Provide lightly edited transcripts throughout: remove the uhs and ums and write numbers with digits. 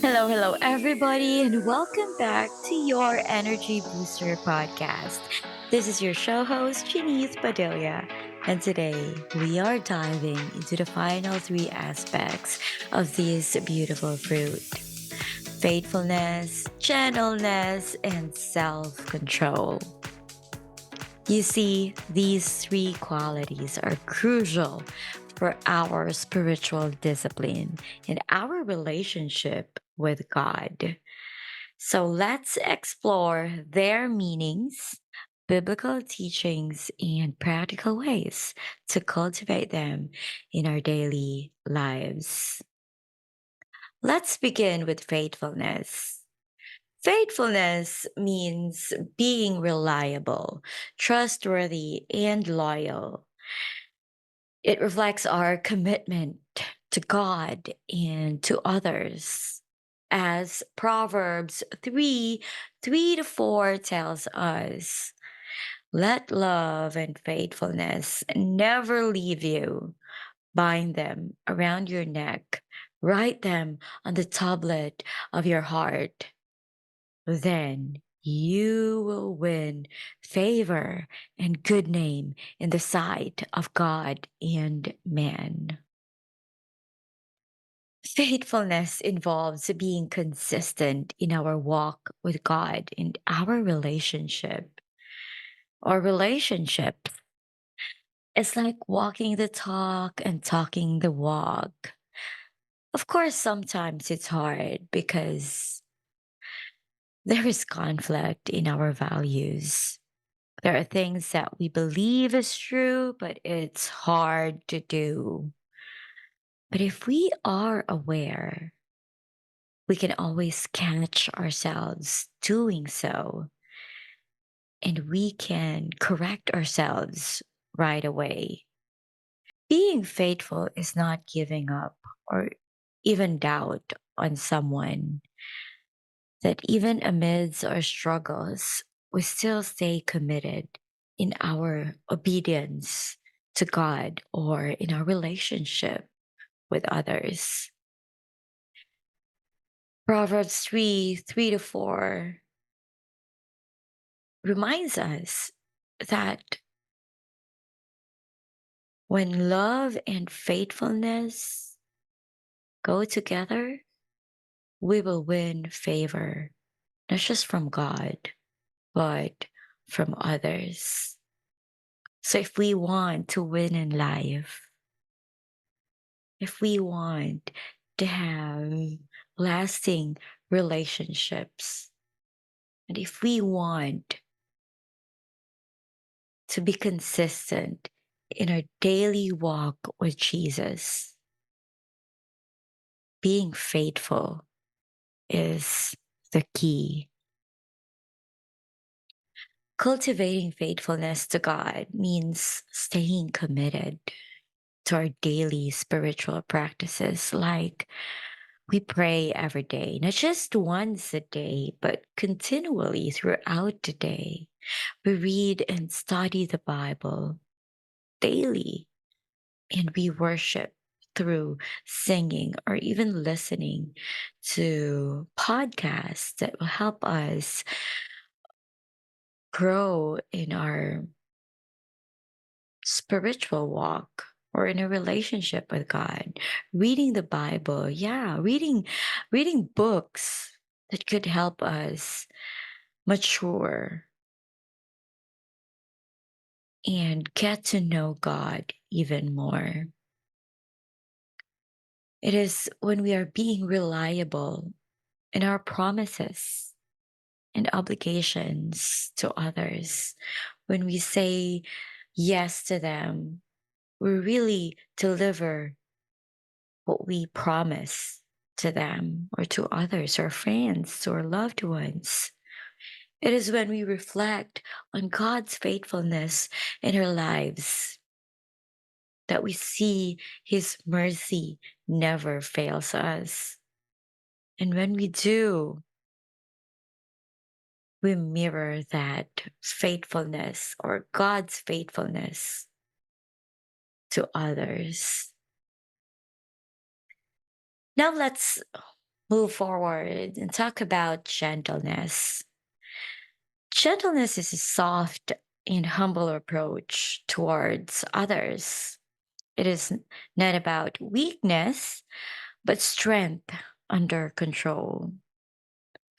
Hello, everybody, and welcome back to your Energy Booster podcast. This is your show host, Janice Padilla, and today we are diving into the final three aspects of this beautiful fruit: faithfulness, gentleness, and self control. You see, these three qualities are crucial for our spiritual discipline and our relationship with God. So let's explore their meanings, biblical teachings, and practical ways to cultivate them in our daily lives. Let's begin with faithfulness. Faithfulness means being reliable, trustworthy, and loyal. It reflects our commitment to God and to others. As Proverbs 3 to 4 tells us, let love and faithfulness never leave you. Bind them around your neck, write them on the tablet of your heart. Then you will win favor and good name in the sight of God and man. Faithfulness involves being consistent in our walk with God and our relationship. Our relationship is like walking the talk and talking the walk. Of course, sometimes it's hard because there is conflict in our values. There are things that we believe is true, but it's hard to do. But if we are aware, we can always catch ourselves doing so, and we can correct ourselves right away. Being faithful is not giving up or even doubt on someone, that even amidst our struggles, we still stay committed in our obedience to God or in our relationship with others. Proverbs 3 to 4 reminds us that when love and faithfulness go together, we will win favor, not just from God, but from others. So if we want to win in life, if we want to have lasting relationships, and if we want to be consistent in our daily walk with Jesus, being faithful is the key. Cultivating faithfulness to God means staying committed to our daily spiritual practices, like we pray every day, not just once a day, but continually throughout the day. We read and study the Bible daily, and we worship through singing or even listening to podcasts that will help us grow in our spiritual walk or in a relationship with God. Reading the Bible, yeah, reading books that could help us mature and get to know God even more. It is when we are being reliable in our promises and obligations to others, when we say yes to them, we really deliver what we promise to them or to others, our friends, to our loved ones. It is when we reflect on God's faithfulness in our lives that we see His mercy never fails us. And when we do, we mirror that faithfulness or God's faithfulness to others. Now let's move forward and talk about gentleness. Gentleness is a soft and humble approach towards others. It is not about weakness, but strength under control.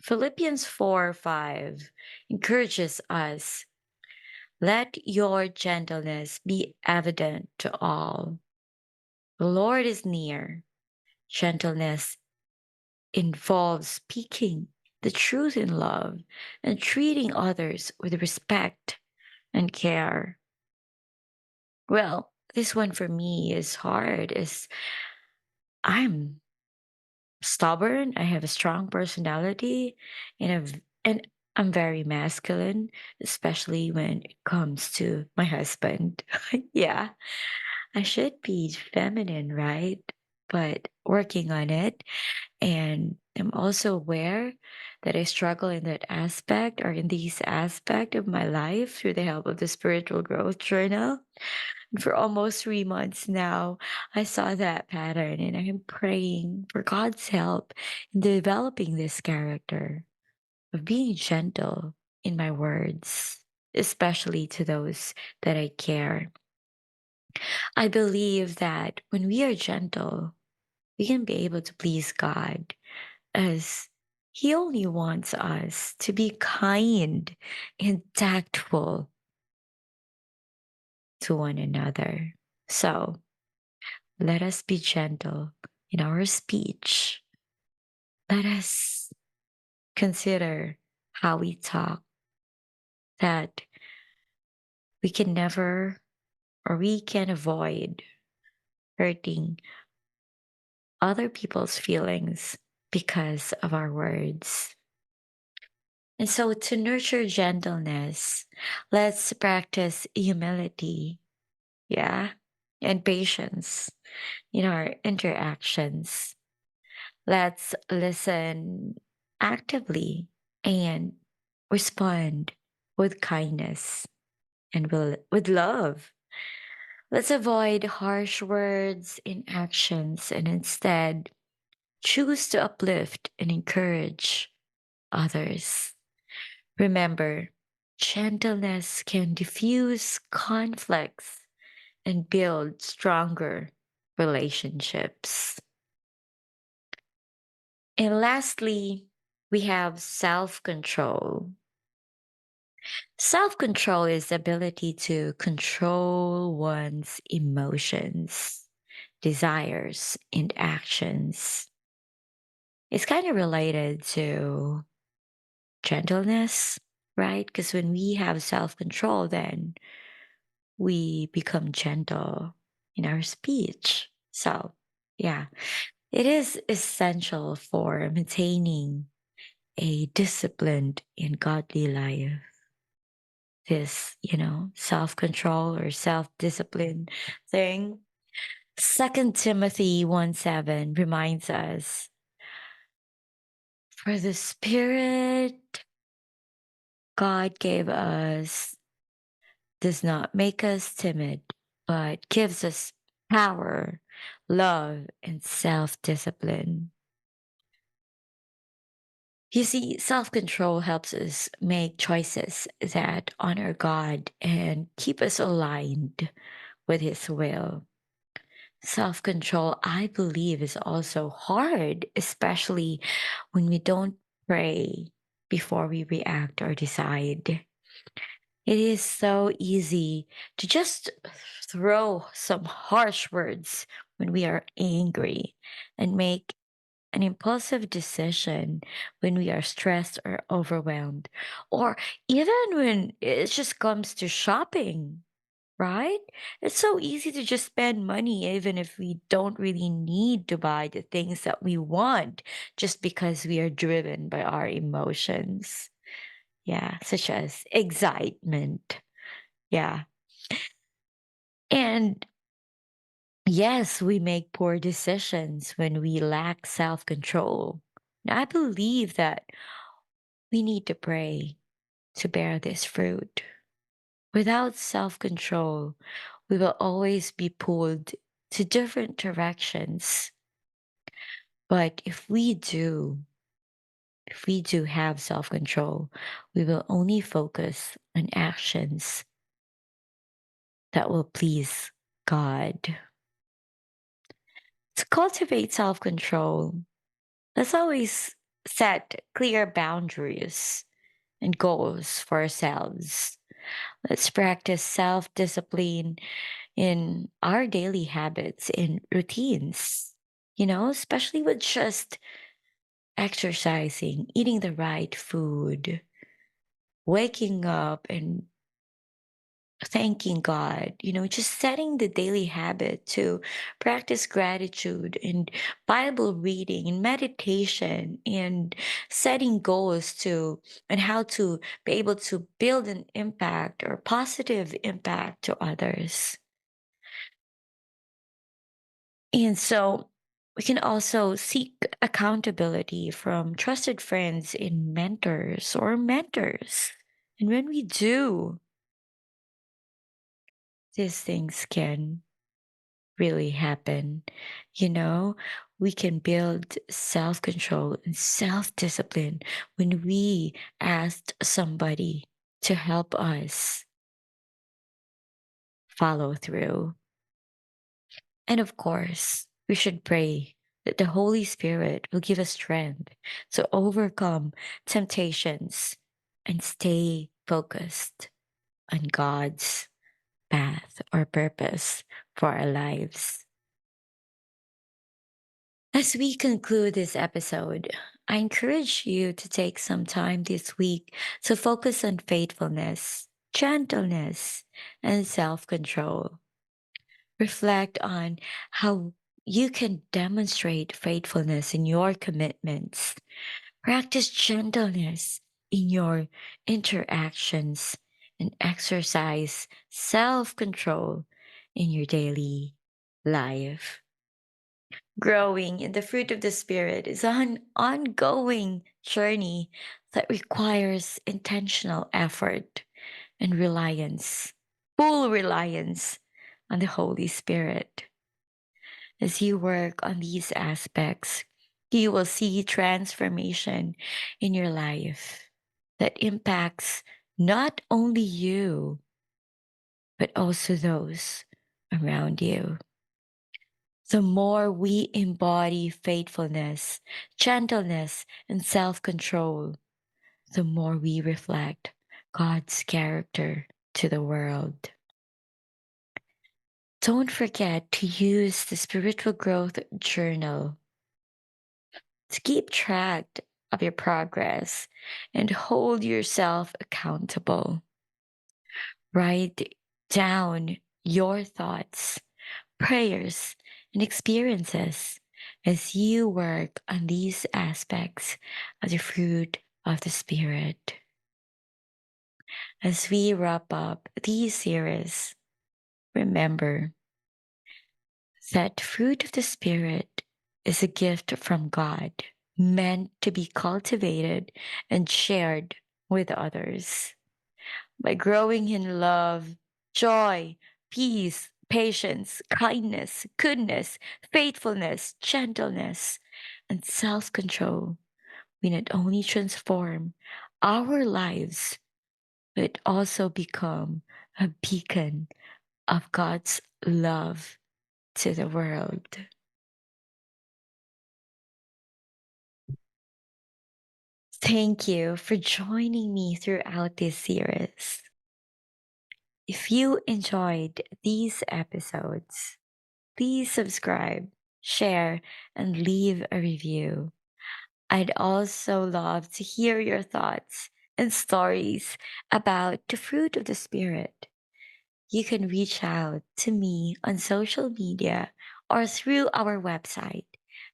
Philippians 4:5 encourages us, let your gentleness be evident to all. The Lord is near. Gentleness involves speaking the truth in love and treating others with respect and care. Well, this one for me is hard is I'm stubborn, I have a strong personality and I'm very masculine, especially when it comes to my husband. Yeah, I should be feminine, right? But working on it. And I'm also aware that I struggle in that aspect or in these aspect of my life through the help of the spiritual growth journal. And for almost 3 months now, I saw that pattern and I am praying for God's help in developing this character of being gentle in my words, especially to those that I care. I believe that when we are gentle, we can be able to please God as He only wants us to be kind and tactful to one another. So let us be gentle in our speech. Let us consider how we talk, that we can never or we can avoid hurting other people's feelings because of our words. And so, to nurture gentleness, let's practice humility, yeah, and patience in our interactions. Let's listen actively and respond with kindness and with love. Let's avoid harsh words in actions and instead choose to uplift and encourage others. Remember, gentleness can diffuse conflicts and build stronger relationships. And lastly, we have self control. Self control is the ability to control one's emotions, desires, and actions. It's kind of related to gentleness, right? Because when we have self control, then we become gentle in our speech. So, yeah, it is essential for maintaining a disciplined and godly life. This, self control or self discipline thing. Second Timothy 1:7 reminds us, for the Spirit God gave us does not make us timid, but gives us power, love, and self discipline. You see, self control helps us make choices that honor God and keep us aligned with His will. Self control, I believe, is also hard, especially when we don't pray before we react or decide. It is so easy to just throw some harsh words when we are angry and make an impulsive decision when we are stressed or overwhelmed, or even when it just comes to shopping, right? It's so easy to just spend money even if we don't really need to buy the things that we want just because we are driven by our emotions. Yeah, such as excitement. Yeah. And yes, we make poor decisions when we lack self control. I believe that we need to pray to bear this fruit. Without self control, we will always be pulled to different directions. But if we do have self control, we will only focus on actions that will please God. To cultivate self control, let's always set clear boundaries and goals for ourselves. Let's practice self discipline in our daily habits and routines, especially with just exercising, eating the right food, waking up and thanking God, just setting the daily habit to practice gratitude and Bible reading and meditation and setting goals to and how to be able to build an impact or positive impact to others. And so we can also seek accountability from trusted friends and mentors. And when we do, these things can really happen. You know, we can build self control and self discipline when we ask somebody to help us follow through. And of course, we should pray that the Holy Spirit will give us strength to overcome temptations and stay focused on God's path or purpose for our lives. As we conclude this episode, I encourage you to take some time this week to focus on faithfulness, gentleness, and self control. Reflect on how you can demonstrate faithfulness in your commitments. Practice gentleness in your interactions and exercise self control in your daily life. Growing in the fruit of the Spirit is an ongoing journey that requires intentional effort and full reliance on the Holy Spirit. As you work on these aspects, you will see transformation in your life that impacts not only you, but also those around you. The more we embody faithfulness, gentleness, and self control, the more we reflect God's character to the world. Don't forget to use the spiritual growth journal to keep track of your progress and hold yourself accountable. Write down your thoughts, prayers, and experiences as you work on these aspects of the fruit of the Spirit. As we wrap up these series, remember that fruit of the Spirit is a gift from God, meant to be cultivated and shared with others. By growing in love, joy, peace, patience, kindness, goodness, faithfulness, gentleness, and self control, we not only transform our lives, but also become a beacon of God's love to the world. Thank you for joining me throughout this series. If you enjoyed these episodes, please subscribe, share, and leave a review. I'd also love to hear your thoughts and stories about the fruit of the Spirit. You can reach out to me on social media or through our website.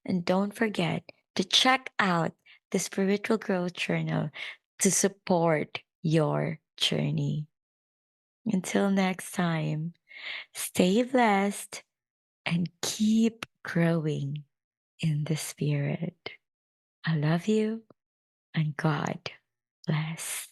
And don't forget to check out the Spiritual Growth Journal to support your journey. Until next time, stay blessed and keep growing in the Spirit. I love you and God bless.